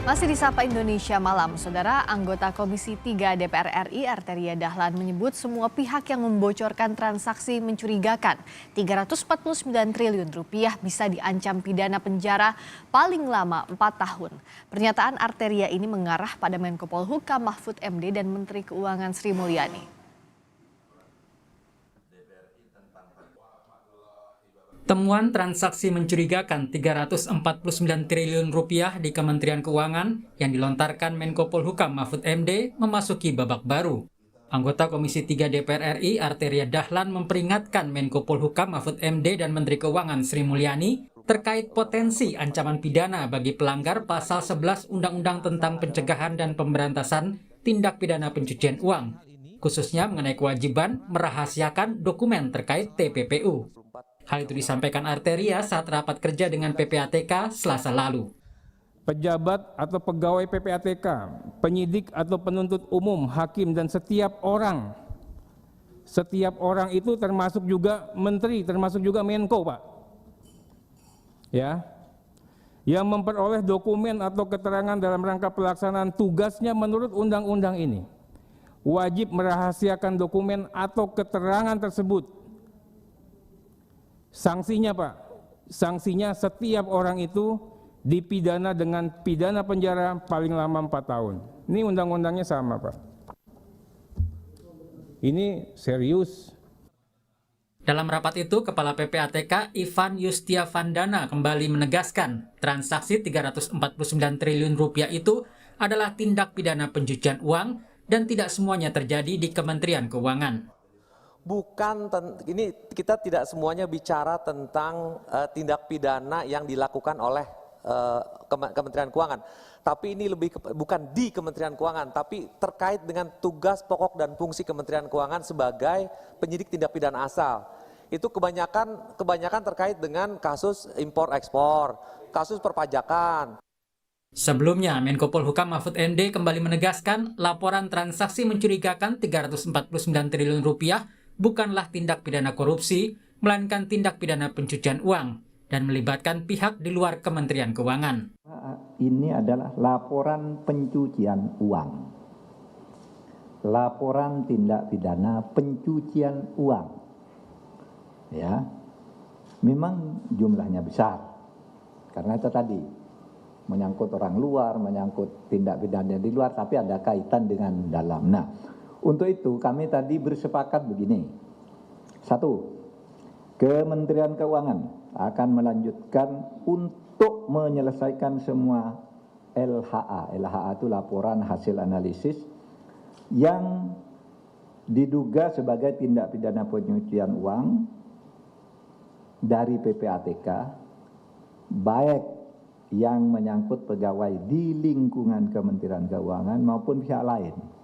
Masih di Sapa Indonesia Malam, Saudara, anggota Komisi 3 DPR RI Arteria Dahlan menyebut semua pihak yang membocorkan transaksi mencurigakan 349 triliun rupiah bisa diancam pidana penjara paling lama 4 tahun. Pernyataan Arteria ini mengarah pada Menko Polhukam Mahfud MD dan Menteri Keuangan Sri Mulyani. Temuan transaksi mencurigakan 349 triliun rupiah di Kementerian Keuangan yang dilontarkan Menko Polhukam Mahfud MD memasuki babak baru. Anggota Komisi 3 DPR RI Arteria Dahlan memperingatkan Menko Polhukam Mahfud MD dan Menteri Keuangan Sri Mulyani terkait potensi ancaman pidana bagi pelanggar pasal 11 Undang-Undang tentang Pencegahan dan Pemberantasan Tindak Pidana Pencucian Uang, khususnya mengenai kewajiban merahasiakan dokumen terkait TPPU. Hal itu disampaikan Arteria saat rapat kerja dengan PPATK Selasa lalu. Pejabat atau pegawai PPATK, penyidik atau penuntut umum, hakim, dan setiap orang itu termasuk juga menteri, termasuk juga Menko, Pak. Ya, yang memperoleh dokumen atau keterangan dalam rangka pelaksanaan tugasnya menurut undang-undang ini, wajib merahasiakan dokumen atau keterangan tersebut. Sanksinya, Pak, sanksinya setiap orang itu dipidana dengan pidana penjara paling lama 4 tahun. Ini undang-undangnya sama, Pak. Ini serius. Dalam rapat itu, Kepala PPATK Ivan Yustiavandana kembali menegaskan transaksi 349 triliun rupiah itu adalah tindak pidana pencucian uang dan tidak semuanya terjadi di Kementerian Keuangan. Ini kita tidak semuanya bicara tentang tindak pidana yang dilakukan oleh Kementerian Keuangan. Tapi ini bukan di Kementerian Keuangan, tapi terkait dengan tugas pokok dan fungsi Kementerian Keuangan sebagai penyidik tindak pidana asal. Itu kebanyakan terkait dengan kasus impor-ekspor, kasus perpajakan. Sebelumnya, Menko Polhukam Mahfud MD kembali menegaskan laporan transaksi mencurigakan 349 triliun rupiah bukanlah tindak pidana korupsi, melainkan tindak pidana pencucian uang dan melibatkan pihak di luar Kementerian Keuangan. Ini adalah laporan pencucian uang. Laporan tindak pidana pencucian uang. Ya. Memang jumlahnya besar. Karena itu tadi menyangkut orang luar, menyangkut tindak pidana di luar, tapi ada kaitan dengan dalam. Nah, untuk itu kami tadi bersepakat begini. 1. Kementerian Keuangan akan melanjutkan untuk menyelesaikan semua LHA. LHA itu laporan hasil analisis yang diduga sebagai tindak pidana pencucian uang dari PPATK, baik yang menyangkut pegawai di lingkungan Kementerian Keuangan maupun pihak lain.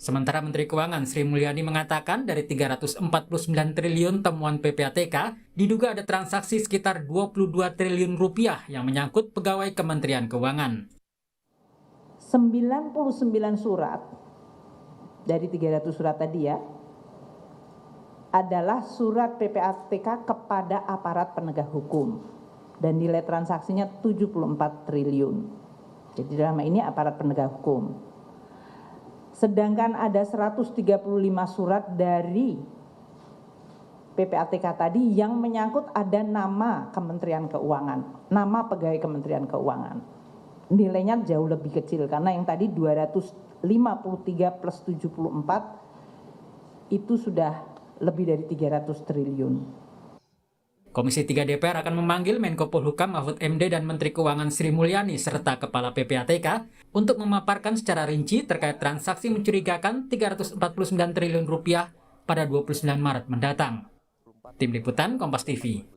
Sementara Menteri Keuangan Sri Mulyani mengatakan dari 349 triliun temuan PPATK, diduga ada transaksi sekitar 22 triliun rupiah yang menyangkut pegawai Kementerian Keuangan. 99 surat dari 300 surat tadi ya, adalah surat PPATK kepada aparat penegak hukum. Dan nilai transaksinya 74 triliun. Jadi dalam ini aparat penegak hukum. Sedangkan ada 135 surat dari PPATK tadi yang menyangkut ada nama Kementerian Keuangan, nama pegawai Kementerian Keuangan. Nilainya jauh lebih kecil karena yang tadi 253 plus 74 itu sudah lebih dari 300 triliun. Komisi 3 DPR akan memanggil Menko Polhukam Mahfud MD dan Menteri Keuangan Sri Mulyani serta Kepala PPATK untuk memaparkan secara rinci terkait transaksi mencurigakan 349 triliun rupiah pada 29 Maret mendatang. Tim Liputan Kompas TV.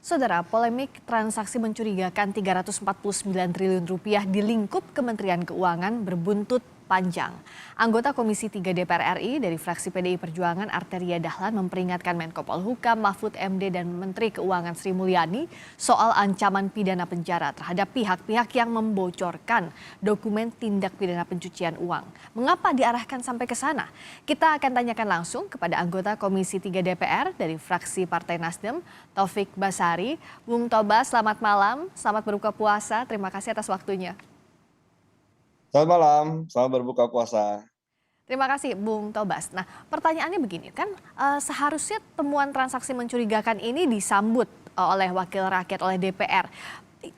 Saudara, polemik transaksi mencurigakan 349 triliun rupiah di lingkup Kementerian Keuangan berbuntut panjang. Anggota Komisi 3 DPR RI dari fraksi PDI Perjuangan Arteria Dahlan memperingatkan Menko Polhukam Mahfud MD dan Menteri Keuangan Sri Mulyani soal ancaman pidana penjara terhadap pihak-pihak yang membocorkan dokumen tindak pidana pencucian uang. Mengapa diarahkan sampai ke sana? Kita akan tanyakan langsung kepada anggota Komisi 3 DPR dari fraksi Partai Nasdem, Taufik Basari. Bung Tobas, selamat malam, selamat berbuka puasa, terima kasih atas waktunya. Selamat malam, selamat berbuka puasa. Terima kasih Bung Tobas. Nah, pertanyaannya begini kan, seharusnya temuan transaksi mencurigakan ini disambut oleh wakil rakyat, oleh DPR.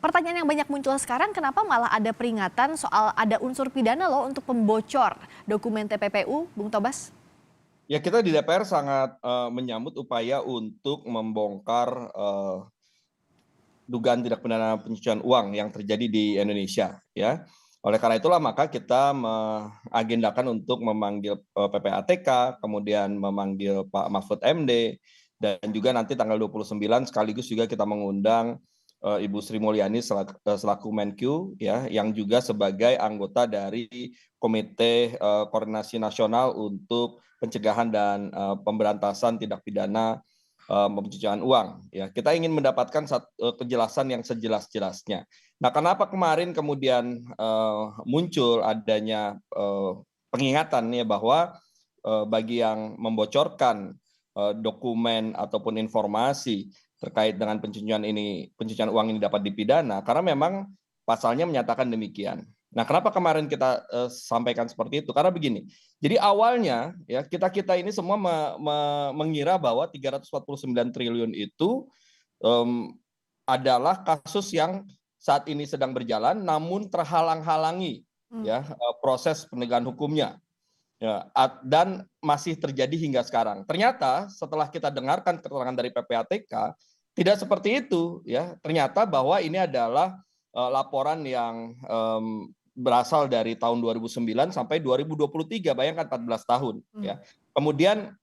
Pertanyaan yang banyak muncul sekarang, kenapa malah ada peringatan soal ada unsur pidana loh untuk pembocor dokumen TPPU, Bung Tobas? Ya, kita di DPR sangat menyambut upaya untuk membongkar dugaan tindak pidana pencucian uang yang terjadi di Indonesia, ya. Oleh karena itulah maka kita mengagendakan untuk memanggil PPATK, kemudian memanggil Pak Mahfud MD, dan juga nanti tanggal 29 sekaligus juga kita mengundang Ibu Sri Mulyani selaku Menkyu, ya, yang juga sebagai anggota dari Komite Koordinasi Nasional untuk Pencegahan dan Pemberantasan Tindak Pidana pencucian uang. Ya, kita ingin mendapatkan kejelasan yang sejelas-jelasnya. Nah, kenapa kemarin kemudian muncul adanya pengingatan ya bahwa bagi yang membocorkan dokumen ataupun informasi terkait dengan pencucian uang ini dapat dipidana, karena memang pasalnya menyatakan demikian. Nah, kenapa kemarin kita sampaikan seperti itu? Karena begini, jadi awalnya ya kita ini semua mengira bahwa 349 triliun itu adalah kasus yang saat ini sedang berjalan, namun terhalang-halangi ya proses penegakan hukumnya. Ya, dan masih terjadi hingga sekarang. Ternyata setelah kita dengarkan keterangan dari PPATK, tidak seperti itu, ya. Ternyata bahwa ini adalah laporan yang berasal dari tahun 2009 sampai 2023, bayangkan 14 tahun. Ya. Kemudian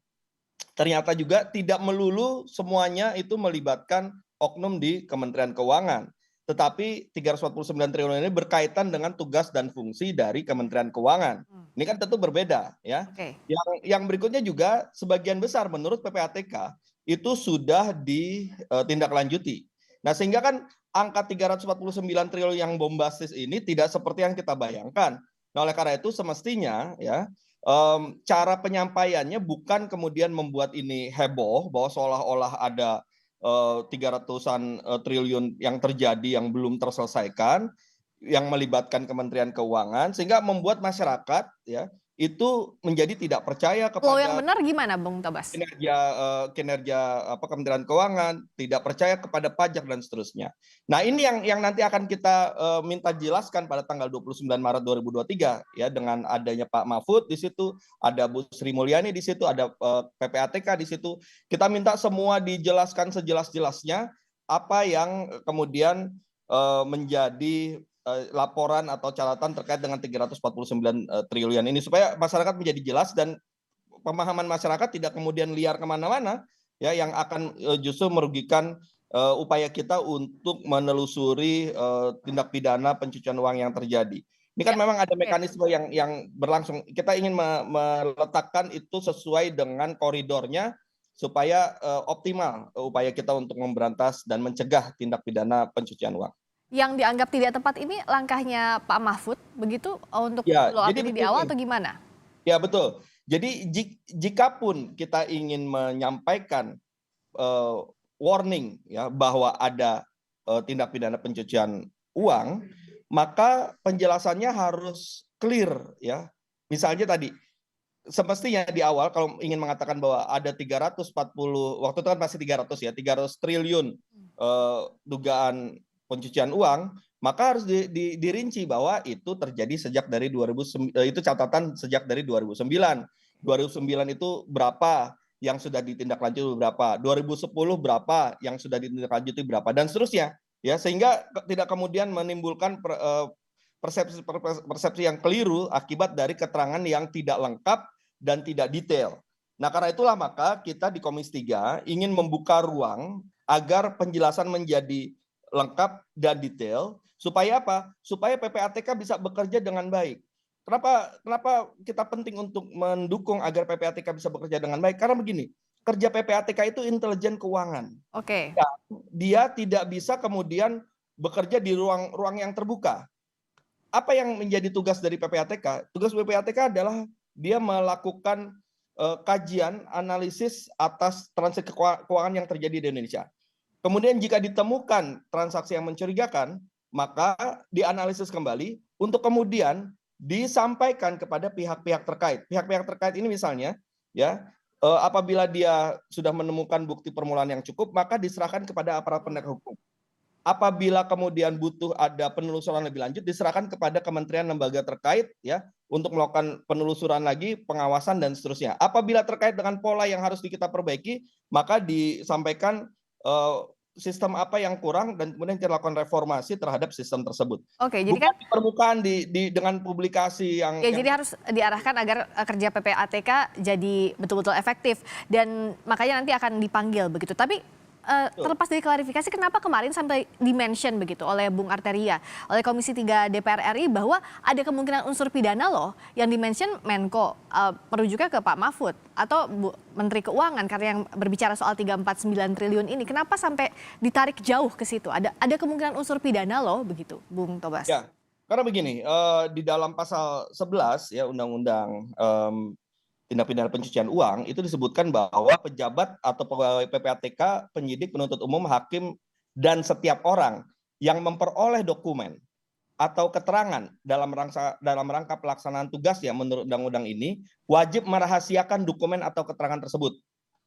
ternyata juga tidak melulu semuanya itu melibatkan oknum di Kementerian Keuangan. Tetapi 349 triliun ini berkaitan dengan tugas dan fungsi dari Kementerian Keuangan. Ini kan tentu berbeda, ya. Oke. Yang berikutnya juga sebagian besar menurut PPATK itu sudah ditindaklanjuti. Nah, sehingga kan angka 349 triliun yang bombastis ini tidak seperti yang kita bayangkan. Nah, oleh karena itu semestinya ya cara penyampaiannya bukan kemudian membuat ini heboh bahwa seolah-olah ada 300-an triliun yang terjadi yang belum terselesaikan, yang melibatkan Kementerian Keuangan, sehingga membuat masyarakat ya itu menjadi tidak percaya Flow yang kepada benar gimana Bung Tobas? kinerja Kementerian Keuangan, tidak percaya kepada pajak dan seterusnya. Nah, ini yang nanti akan kita minta jelaskan pada tanggal 29 Maret 2023 ya, dengan adanya Pak Mahfud di situ, ada Bu Sri Mulyani di situ, ada PPATK di situ. Kita minta semua dijelaskan sejelas-jelasnya apa yang kemudian menjadi laporan atau catatan terkait dengan 349 triliun ini, supaya masyarakat menjadi jelas dan pemahaman masyarakat tidak kemudian liar kemana-mana ya, yang akan justru merugikan upaya kita untuk menelusuri tindak pidana pencucian uang yang terjadi. Ini kan memang ada mekanisme yang berlangsung. Kita ingin meletakkan itu sesuai dengan koridornya supaya optimal upaya kita untuk memberantas dan mencegah tindak pidana pencucian uang. Yang dianggap tidak tepat ini langkahnya Pak Mahfud begitu untuk Ya, follow up jadi ini di awal atau gimana? Ya, betul. Jadi jikapun kita ingin menyampaikan warning ya bahwa ada tindak pidana pencucian uang, maka penjelasannya harus clear ya. Misalnya tadi semestinya di awal kalau ingin mengatakan bahwa ada 340, waktu itu kan masih 300 ya, 300 triliun dugaan pencucian uang, maka harus dirinci bahwa itu terjadi sejak dari 2009, itu catatan sejak dari 2009. 2009 itu berapa yang sudah ditindaklanjuti berapa, 2010 berapa yang sudah ditindaklanjuti berapa, dan seterusnya. Ya, sehingga tidak kemudian menimbulkan persepsi yang keliru akibat dari keterangan yang tidak lengkap dan tidak detail. Nah, karena itulah maka kita di Komisi 3 ingin membuka ruang agar penjelasan menjadi lengkap dan detail, supaya apa? Supaya PPATK bisa bekerja dengan baik. Kenapa kita penting untuk mendukung agar PPATK bisa bekerja dengan baik? Karena begini, kerja PPATK itu intelijen keuangan. Oke. Dia tidak bisa kemudian bekerja di ruang yang terbuka. Apa yang menjadi tugas dari PPATK? Tugas PPATK adalah dia melakukan kajian, analisis atas transaksi keuangan yang terjadi di Indonesia. Kemudian jika ditemukan transaksi yang mencurigakan, maka dianalisis kembali untuk kemudian disampaikan kepada pihak-pihak terkait. Pihak-pihak terkait ini misalnya, ya, apabila dia sudah menemukan bukti permulaan yang cukup, maka diserahkan kepada aparat penegak hukum. Apabila kemudian butuh ada penelusuran lebih lanjut, diserahkan kepada kementerian lembaga terkait, ya, untuk melakukan penelusuran lagi, pengawasan dan seterusnya. Apabila terkait dengan pola yang harus kita perbaiki, maka disampaikan sistem apa yang kurang dan kemudian kita lakukan reformasi terhadap sistem tersebut. Oke, jadi bukan kan di permukaan dengan publikasi yang jadi harus diarahkan agar kerja PPATK jadi betul-betul efektif dan makanya nanti akan dipanggil begitu. Tapi terlepas dari klarifikasi, kenapa kemarin sampai di-mention begitu oleh Bung Arteria, oleh Komisi 3 DPR RI bahwa ada kemungkinan unsur pidana loh yang di-mention Menko, merujuknya ke Pak Mahfud atau Menteri Keuangan karena yang berbicara soal 349 triliun ini. Kenapa sampai ditarik jauh ke situ? Ada kemungkinan unsur pidana loh begitu, Bung Tobas? Ya, karena begini, di dalam pasal 11 ya Undang-Undang tindak pidana pencucian uang itu disebutkan bahwa pejabat atau pegawai PPATK, penyidik, penuntut umum, hakim, dan setiap orang yang memperoleh dokumen atau keterangan dalam rangka pelaksanaan tugasnya menurut undang-undang ini wajib merahasiakan dokumen atau keterangan tersebut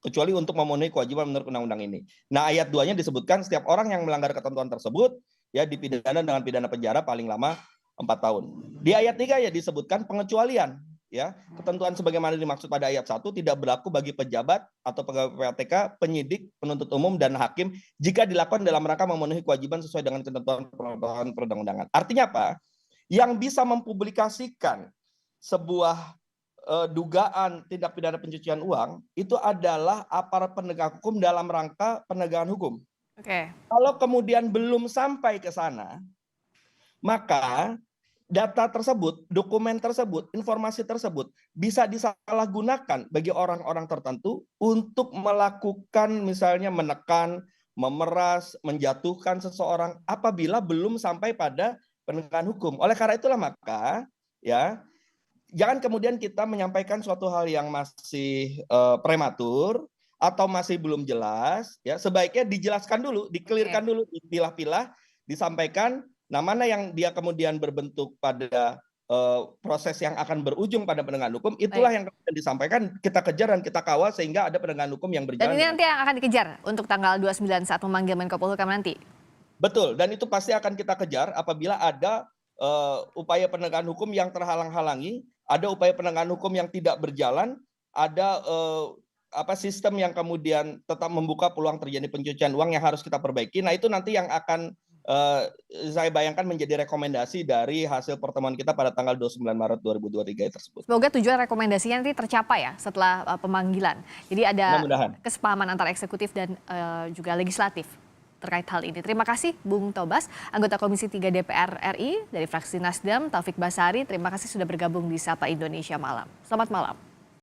kecuali untuk memenuhi kewajiban menurut undang-undang ini. Nah, ayat 2-nya disebutkan setiap orang yang melanggar ketentuan tersebut ya dipidana dengan pidana penjara paling lama 4 tahun. Di ayat 3 ya disebutkan pengecualian. Ya, ketentuan sebagaimana dimaksud pada ayat 1 tidak berlaku bagi pejabat atau pegawai PPATK, penyidik, penuntut umum, dan hakim jika dilakukan dalam rangka memenuhi kewajiban sesuai dengan ketentuan perundang-undangan. Artinya apa? Yang bisa mempublikasikan sebuah dugaan tindak pidana pencucian uang itu adalah aparat penegak hukum dalam rangka penegakan hukum. Oke. Kalau kemudian belum sampai ke sana, maka data tersebut, dokumen tersebut, informasi tersebut bisa disalahgunakan bagi orang-orang tertentu untuk melakukan misalnya menekan, memeras, menjatuhkan seseorang apabila belum sampai pada penegakan hukum. Oleh karena itulah maka ya jangan kemudian kita menyampaikan suatu hal yang masih prematur atau masih belum jelas, ya sebaiknya dijelaskan dulu, dikelirkan dulu, dipilah-pilah, disampaikan. Nah, mana yang dia kemudian berbentuk pada proses yang akan berujung pada penegakan hukum, itulah yang kemudian disampaikan, kita kejar dan kita kawal sehingga ada penegakan hukum yang berjalan. Dan ini nanti yang akan dikejar untuk tanggal 29 saat memanggil Menko Polhukam nanti? Betul, dan itu pasti akan kita kejar apabila ada upaya penegakan hukum yang terhalang-halangi, ada upaya penegakan hukum yang tidak berjalan, ada sistem yang kemudian tetap membuka peluang terjadi pencucian uang yang harus kita perbaiki. Nah, itu nanti yang akan saya bayangkan menjadi rekomendasi dari hasil pertemuan kita pada tanggal 29 Maret 2023 tersebut. Semoga tujuan rekomendasinya nanti tercapai ya setelah pemanggilan. Jadi ada kesepahaman antara eksekutif dan juga legislatif terkait hal ini. Terima kasih Bung Tobas, anggota Komisi 3 DPR RI dari fraksi Nasdem, Taufik Basari. Terima kasih sudah bergabung di Sapa Indonesia Malam. Selamat malam.